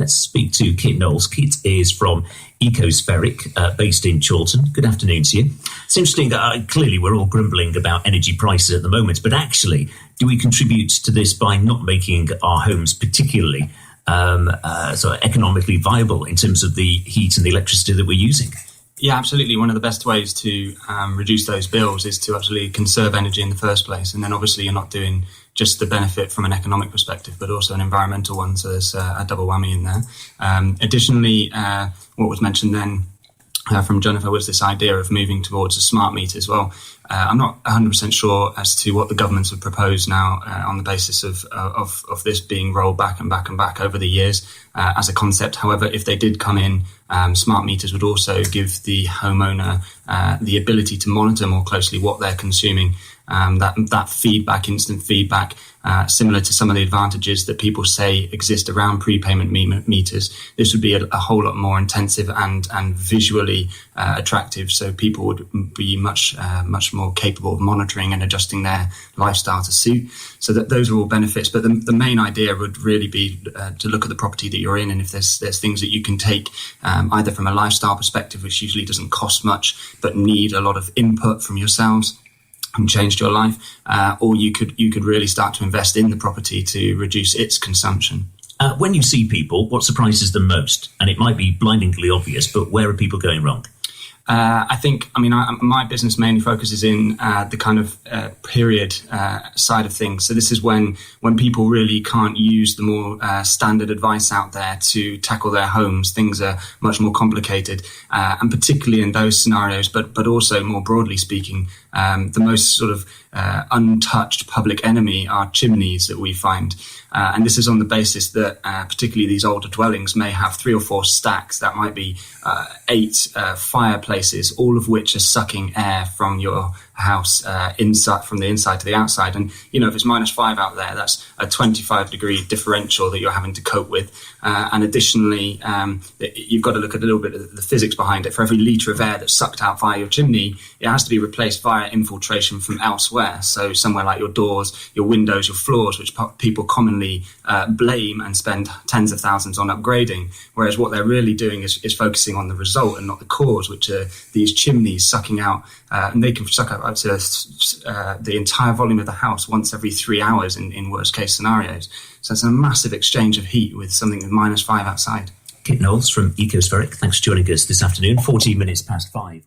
let's speak to Kit Knowles. Kit is from Ecospheric, based in Chorlton. Good afternoon to you. It's interesting that clearly we're all grumbling about energy prices at the moment, but actually, do we contribute to this by not making our homes particularly sort of economically viable in terms of the heat and the electricity that we're using? Yeah, absolutely. One of the best ways to reduce those bills is to actually conserve energy in the first place. And then obviously you're not doing just the benefit from an economic perspective, but also an environmental one. So there's a double whammy in there. Additionally, what was mentioned then from Jennifer was this idea of moving towards a smart meter as well. I'm not 100% sure as to what the governments have proposed now on the basis of this being rolled back and back and back over the years as a concept. However, if they did come in, smart meters would also give the homeowner the ability to monitor more closely what they're consuming. That feedback, instant feedback, similar to some of the advantages that people say exist around prepayment meters. This would be a whole lot more intensive and visually attractive, so people would be much more capable of monitoring and adjusting their lifestyle to suit. So that those are all benefits, but the main idea would really be to look at the property that you're in, and if there's things that you can take either from a lifestyle perspective, which usually doesn't cost much but need a lot of input from yourselves and changed your life, or you could really start to invest in the property to reduce its consumption. When you see people, what surprises them most? And it might be blindingly obvious, but where are people going wrong? My business mainly focuses in the kind of period side of things. So this is when people really can't use the more standard advice out there to tackle their homes. Things are much more complicated, and particularly in those scenarios, but also more broadly speaking, the most sort of untouched public enemy are chimneys that we find. And this is on the basis that particularly these older dwellings may have 3 or 4 stacks. That might be 8 fireplaces, all of which are sucking air from your house inside, from the inside to the outside. And, if it's -5 out there, that's a 25-degree differential that you're having to cope with. And additionally, you've got to look at a little bit of the physics behind it. For every litre of air that's sucked out via your chimney, it has to be replaced via infiltration from elsewhere. So somewhere like your doors, your windows, your floors, which people commonly blame and spend tens of thousands on upgrading. Whereas what they're really doing is focusing on the result and not the cause, which are these chimneys sucking out, and they can suck up to the entire volume of the house once every 3 hours in worst case scenarios. So it's a massive exchange of heat with something with -5 outside. Kit Knowles from Ecospheric, thanks for joining us this afternoon, 14 minutes past 5.